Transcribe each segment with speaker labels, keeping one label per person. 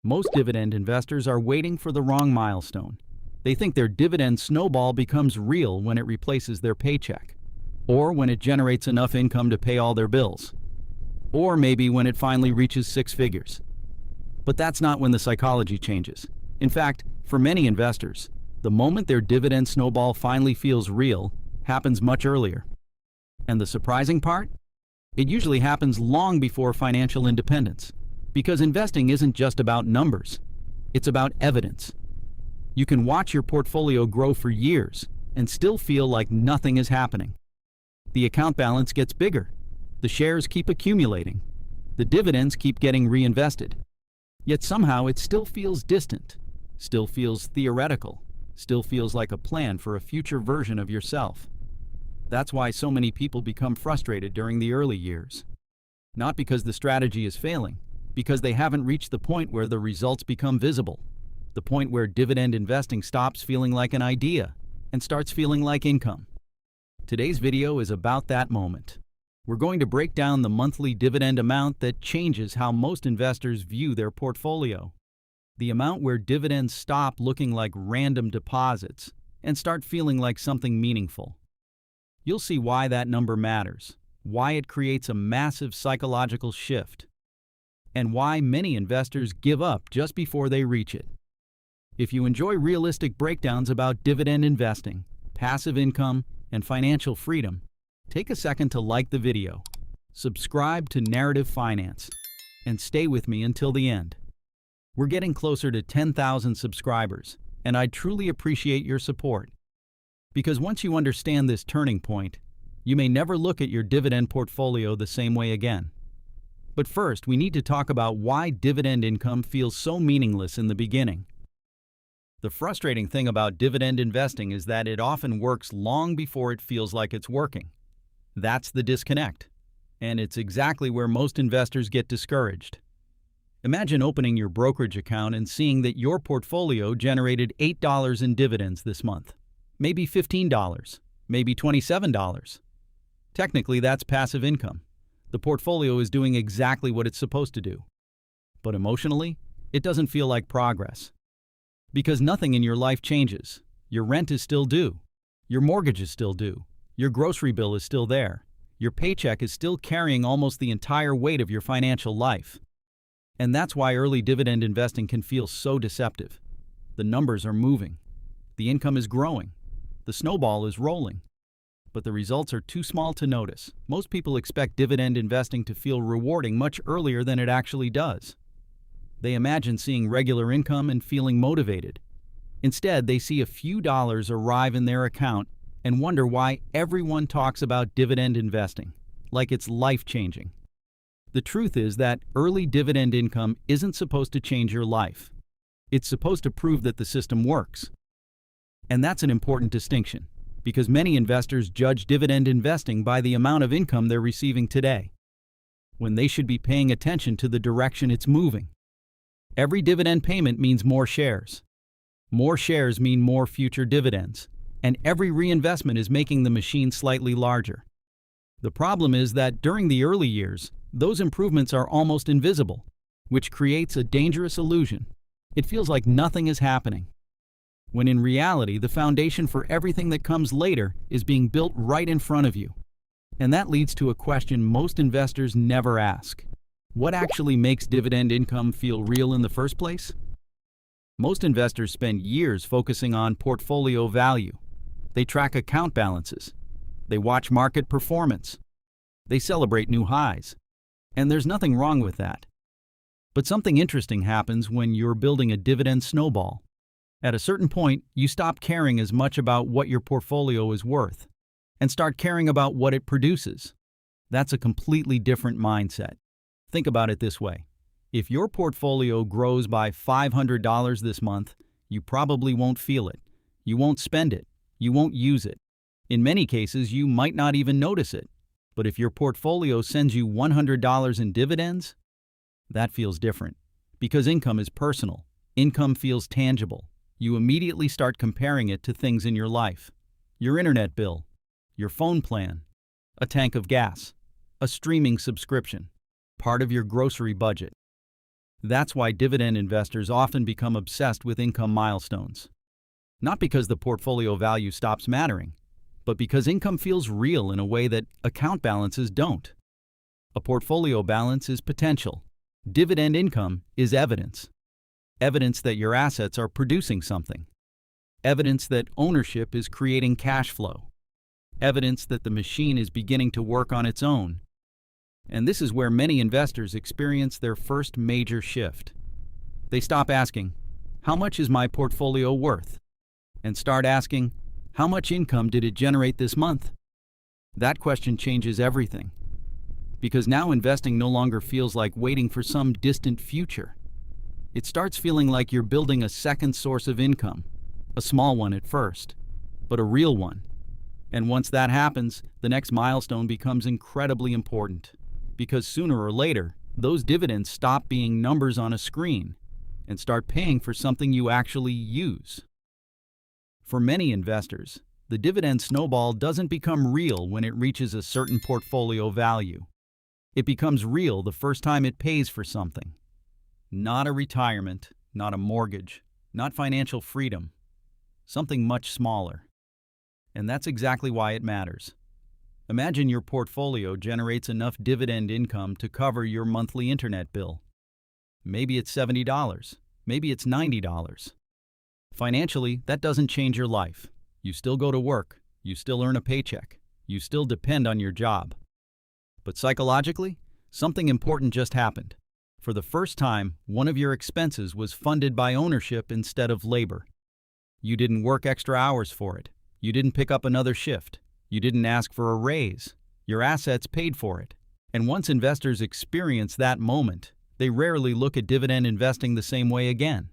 Speaker 1: Most dividend investors are waiting for the wrong milestone. They think their dividend snowball becomes real when it replaces their paycheck, or when it generates enough income to pay all their bills, or maybe when it finally reaches six figures. But that's not when the psychology changes. In fact, for many investors, the moment their dividend snowball finally feels real happens much earlier. And the surprising part? It usually happens long before financial independence. Because investing isn't just about numbers, it's about evidence. You can watch your portfolio grow for years and still feel like nothing is happening. The account balance gets bigger, the shares keep accumulating, the dividends keep getting reinvested. Yet somehow it still feels distant, still feels theoretical, still feels like a plan for a future version of yourself. That's why so many people become frustrated during the early years. Not because the strategy is failing, because they haven't reached the point where the results become visible, the point where dividend investing stops feeling like an idea and starts feeling like income. Today's video is about that moment. We're going to break down the monthly dividend amount that changes how most investors view their portfolio. The amount where dividends stop looking like random deposits and start feeling like something meaningful. You'll see why that number matters, why it creates a massive psychological shift, and why many investors give up just before they reach it. If you enjoy realistic breakdowns about dividend investing, passive income, and financial freedom, take a second to like the video, subscribe to Narrative Finance, and stay with me until the end. We're getting closer to 10,000 subscribers, and I truly appreciate your support. Because once you understand this turning point, you may never look at your dividend portfolio the same way again. But first, we need to talk about why dividend income feels so meaningless in the beginning. The frustrating thing about dividend investing is that it often works long before it feels like it's working. That's the disconnect. And it's exactly where most investors get discouraged. Imagine opening your brokerage account and seeing that your portfolio generated $8 in dividends this month. Maybe $15, maybe $27. Technically, that's passive income. The portfolio is doing exactly what it's supposed to do. But emotionally, it doesn't feel like progress. Because nothing in your life changes. Your rent is still due. Your mortgage is still due. Your grocery bill is still there. Your paycheck is still carrying almost the entire weight of your financial life. And that's why early dividend investing can feel so deceptive. The numbers are moving. The income is growing. The snowball is rolling. But the results are too small to notice. Most people expect dividend investing to feel rewarding much earlier than it actually does. They imagine seeing regular income and feeling motivated. Instead, they see a few dollars arrive in their account and wonder why everyone talks about dividend investing, like it's life-changing. The truth is that early dividend income isn't supposed to change your life. It's supposed to prove that the system works. And that's an important distinction, because many investors judge dividend investing by the amount of income they're receiving today, when they should be paying attention to the direction it's moving. Every dividend payment means more shares. More shares mean more future dividends, and every reinvestment is making the machine slightly larger. The problem is that during the early years, those improvements are almost invisible, which creates a dangerous illusion. It feels like nothing is happening, when in reality, the foundation for everything that comes later is being built right in front of you. And that leads to a question most investors never ask. What actually makes dividend income feel real in the first place? Most investors spend years focusing on portfolio value. They track account balances. They watch market performance. They celebrate new highs. And there's nothing wrong with that. But something interesting happens when you're building a dividend snowball. At a certain point, you stop caring as much about what your portfolio is worth and start caring about what it produces. That's a completely different mindset. Think about it this way. If your portfolio grows by $500 this month, you probably won't feel it. You won't spend it. You won't use it. In many cases, you might not even notice it. But if your portfolio sends you $100 in dividends, that feels different. Because income is personal. Income feels tangible. You immediately start comparing it to things in your life. Your internet bill, your phone plan, a tank of gas, a streaming subscription, part of your grocery budget. That's why dividend investors often become obsessed with income milestones. Not because the portfolio value stops mattering, but because income feels real in a way that account balances don't. A portfolio balance is potential. Dividend income is evidence. Evidence that your assets are producing something. Evidence that ownership is creating cash flow. Evidence that the machine is beginning to work on its own. And this is where many investors experience their first major shift. They stop asking, "How much is my portfolio worth?" and start asking, "How much income did it generate this month?" That question changes everything. Because now investing no longer feels like waiting for some distant future. It starts feeling like you're building a second source of income, a small one at first, but a real one. And once that happens, the next milestone becomes incredibly important. Because sooner or later, those dividends stop being numbers on a screen and start paying for something you actually use. For many investors, the dividend snowball doesn't become real when it reaches a certain portfolio value. It becomes real the first time it pays for something. Not a retirement, not a mortgage, not financial freedom. Something much smaller. And that's exactly why it matters. Imagine your portfolio generates enough dividend income to cover your monthly internet bill. Maybe it's $70, maybe it's $90. Financially, that doesn't change your life. You still go to work, you still earn a paycheck, you still depend on your job. But psychologically, something important just happened. For the first time, one of your expenses was funded by ownership instead of labor. You didn't work extra hours for it. You didn't pick up another shift. You didn't ask for a raise. Your assets paid for it. And once investors experience that moment, they rarely look at dividend investing the same way again.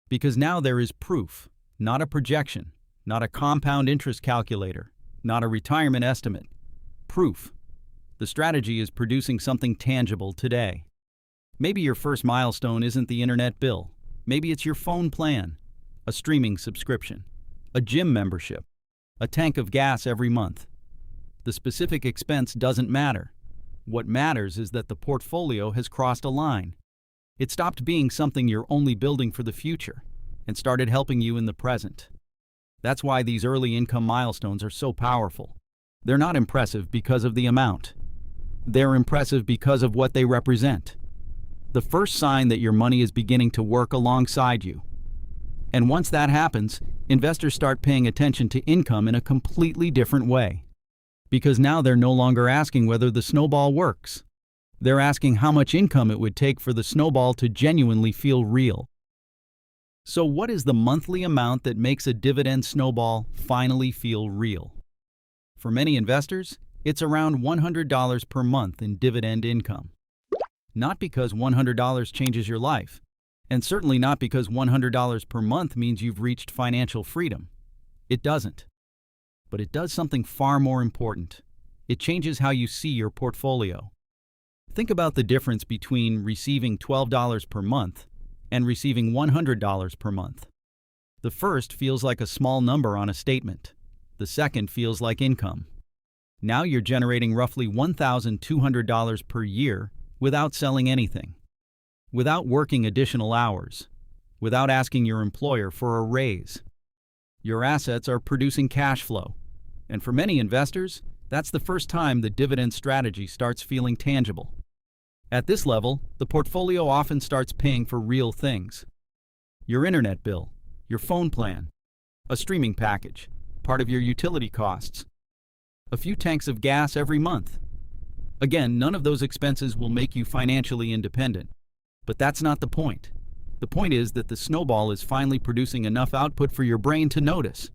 Speaker 1: Because now there is proof, not a projection, not a compound interest calculator, not a retirement estimate. Proof. The strategy is producing something tangible today. Maybe your first milestone isn't the internet bill. Maybe it's your phone plan, a streaming subscription, a gym membership, a tank of gas every month. The specific expense doesn't matter. What matters is that the portfolio has crossed a line. It stopped being something you're only building for the future and started helping you in the present. That's why these early income milestones are so powerful. They're not impressive because of the amount. They're impressive because of what they represent. The first sign that your money is beginning to work alongside you. And once that happens, investors start paying attention to income in a completely different way. Because now they're no longer asking whether the snowball works. They're asking how much income it would take for the snowball to genuinely feel real. So what is the monthly amount that makes a dividend snowball finally feel real? For many investors, it's around $100 per month in dividend income. Not because $100 changes your life, and certainly not because $100 per month means you've reached financial freedom. It doesn't. But it does something far more important. It changes how you see your portfolio. Think about the difference between receiving $12 per month and receiving $100 per month. The first feels like a small number on a statement. The second feels like income. Now you're generating roughly $1,200 per year without selling anything, without working additional hours, without asking your employer for a raise. Your assets are producing cash flow. And for many investors, that's the first time the dividend strategy starts feeling tangible. At this level, the portfolio often starts paying for real things. Your internet bill, your phone plan, a streaming package, part of your utility costs, a few tanks of gas every month. Again, none of those expenses will make you financially independent. But that's not the point. The point is that the snowball is finally producing enough output for your brain to notice.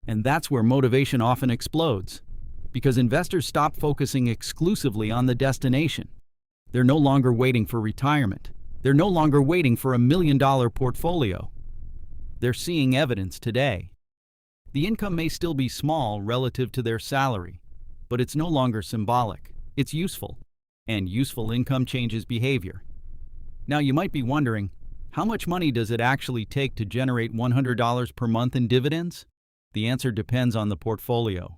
Speaker 1: And that's where motivation often explodes. Because investors stop focusing exclusively on the destination. They're no longer waiting for retirement. They're no longer waiting for $1 million portfolio. They're seeing evidence today. The income may still be small relative to their salary, but it's no longer symbolic. It's useful. And useful income changes behavior. Now you might be wondering, how much money does it actually take to generate $100 per month in dividends? The answer depends on the portfolio.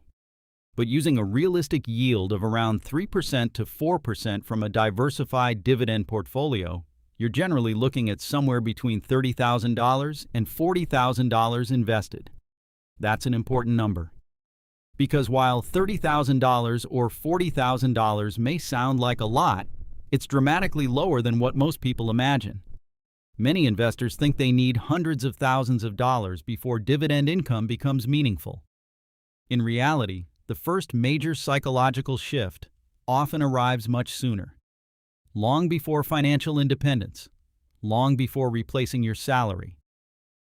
Speaker 1: But using a realistic yield of around 3% to 4% from a diversified dividend portfolio, you're generally looking at somewhere between $30,000 and $40,000 invested. That's an important number. Because while $30,000 or $40,000 may sound like a lot, it's dramatically lower than what most people imagine. Many investors think they need hundreds of thousands of dollars before dividend income becomes meaningful. In reality, the first major psychological shift often arrives much sooner. Long before financial independence, long before replacing your salary.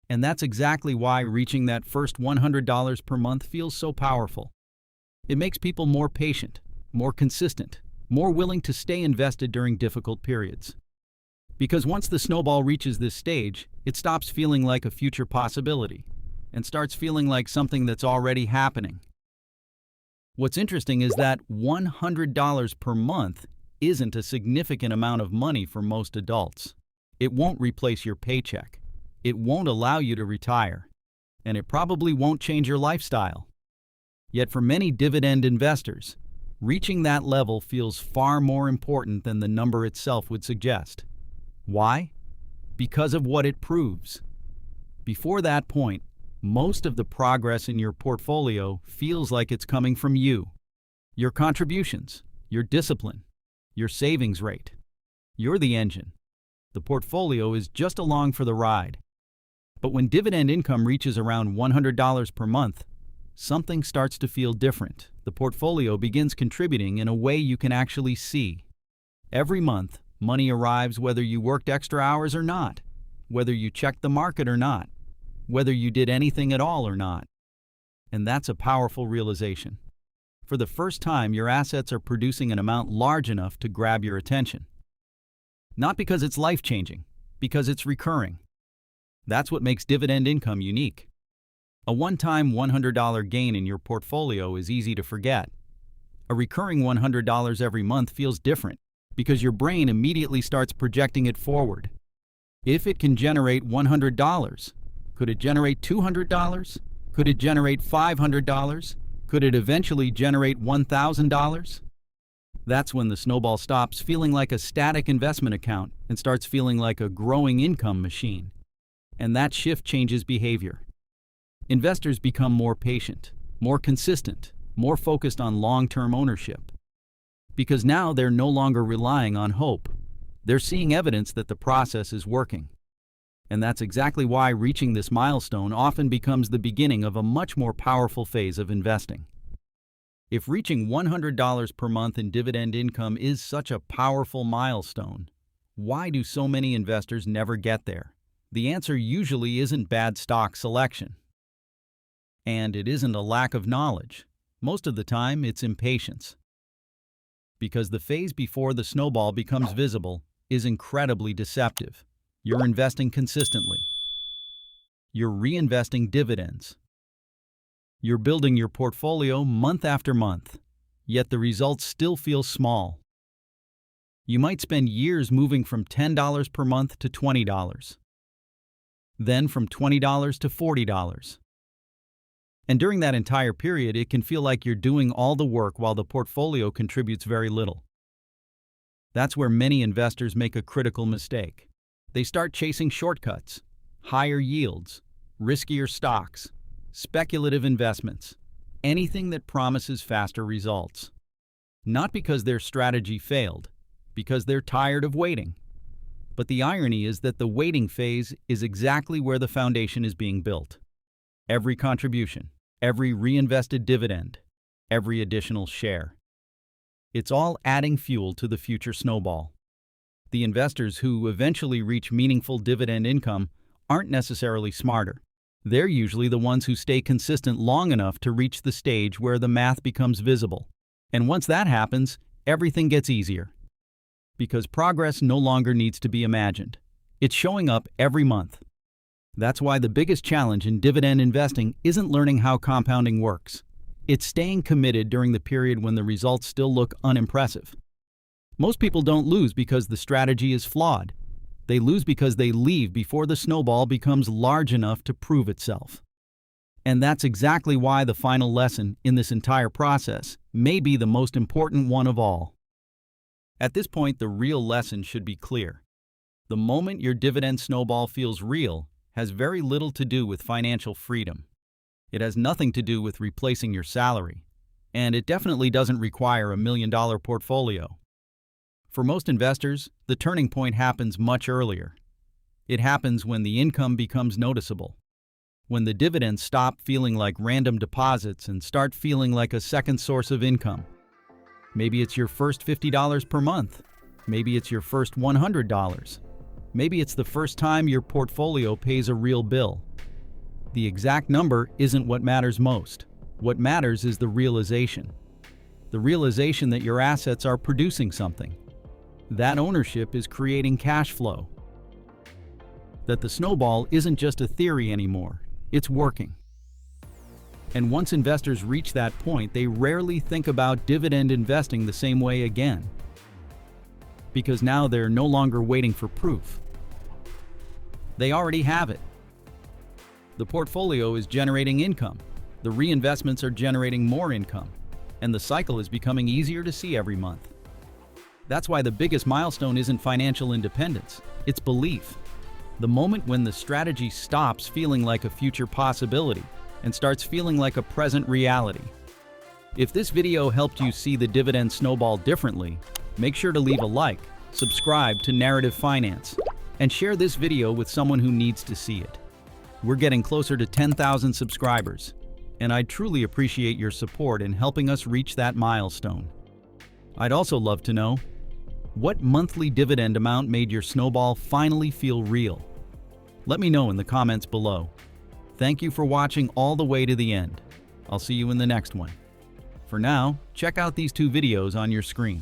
Speaker 1: And that's exactly why reaching that first $100 per month feels so powerful. It makes people more patient, more consistent, more willing to stay invested during difficult periods. Because once the snowball reaches this stage, it stops feeling like a future possibility and starts feeling like something that's already happening. What's interesting is that $100 per month isn't a significant amount of money for most adults. It won't replace your paycheck. It won't allow you to retire. And it probably won't change your lifestyle. Yet for many dividend investors, reaching that level feels far more important than the number itself would suggest. Why? Because of what it proves. Before that point, most of the progress in your portfolio feels like it's coming from you. Your contributions, your discipline, your savings rate. You're the engine. The portfolio is just along for the ride. But when dividend income reaches around $100 per month, something starts to feel different. The portfolio begins contributing in a way you can actually see. Every month, money arrives whether you worked extra hours or not, whether you checked the market or not, whether you did anything at all or not. And that's a powerful realization. For the first time, your assets are producing an amount large enough to grab your attention. Not because it's life-changing, because it's recurring. That's what makes dividend income unique. A one-time $100 gain in your portfolio is easy to forget. A recurring $100 every month feels different because your brain immediately starts projecting it forward. If it can generate $100, could it generate $200? Could it generate $500? Could it eventually generate $1,000? That's when the snowball stops feeling like a static investment account and starts feeling like a growing income machine. And that shift changes behavior. Investors become more patient, more consistent, more focused on long-term ownership. Because now they're no longer relying on hope. They're seeing evidence that the process is working. And that's exactly why reaching this milestone often becomes the beginning of a much more powerful phase of investing. If reaching $100 per month in dividend income is such a powerful milestone, why do so many investors never get there? The answer usually isn't bad stock selection. And it isn't a lack of knowledge. Most of the time, it's impatience. Because the phase before the snowball becomes visible is incredibly deceptive. You're investing consistently. You're reinvesting dividends. You're building your portfolio month after month, yet the results still feel small. You might spend years moving from $10 per month to $20. Then from $20 to $40. And during that entire period, it can feel like you're doing all the work while the portfolio contributes very little. That's where many investors make a critical mistake. They start chasing shortcuts, higher yields, riskier stocks, speculative investments, anything that promises faster results. Not because their strategy failed, because they're tired of waiting. But the irony is that the waiting phase is exactly where the foundation is being built. Every contribution, every reinvested dividend, every additional share. It's all adding fuel to the future snowball. The investors who eventually reach meaningful dividend income aren't necessarily smarter. They're usually the ones who stay consistent long enough to reach the stage where the math becomes visible. And once that happens, everything gets easier. Because progress no longer needs to be imagined. It's showing up every month. That's why the biggest challenge in dividend investing isn't learning how compounding works. It's staying committed during the period when the results still look unimpressive. Most people don't lose because the strategy is flawed. They lose because they leave before the snowball becomes large enough to prove itself. And that's exactly why the final lesson in this entire process may be the most important one of all. At this point, the real lesson should be clear. The moment your dividend snowball feels real has very little to do with financial freedom. It has nothing to do with replacing your salary, and it definitely doesn't require $1 million portfolio. For most investors, the turning point happens much earlier. It happens when the income becomes noticeable, when the dividends stop feeling like random deposits and start feeling like a second source of income. Maybe it's your first $50 per month. Maybe it's your first $100. Maybe it's the first time your portfolio pays a real bill. The exact number isn't what matters most. What matters is the realization. The realization that your assets are producing something. That ownership is creating cash flow. That the snowball isn't just a theory anymore, it's working. And once investors reach that point, they rarely think about dividend investing the same way again. Because now they're no longer waiting for proof. They already have it. The portfolio is generating income. The reinvestments are generating more income. And the cycle is becoming easier to see every month. That's why the biggest milestone isn't financial independence, it's belief. The moment when the strategy stops feeling like a future possibility and starts feeling like a present reality. If this video helped you see the dividend snowball differently, make sure to leave a like, subscribe to Narrative Finance, and share this video with someone who needs to see it. We're getting closer to 10,000 subscribers, and I'd truly appreciate your support in helping us reach that milestone. I'd also love to know, what monthly dividend amount made your snowball finally feel real? Let me know in the comments below. Thank you for watching all the way to the end. I'll see you in the next one. For now, check out these 2 videos on your screen.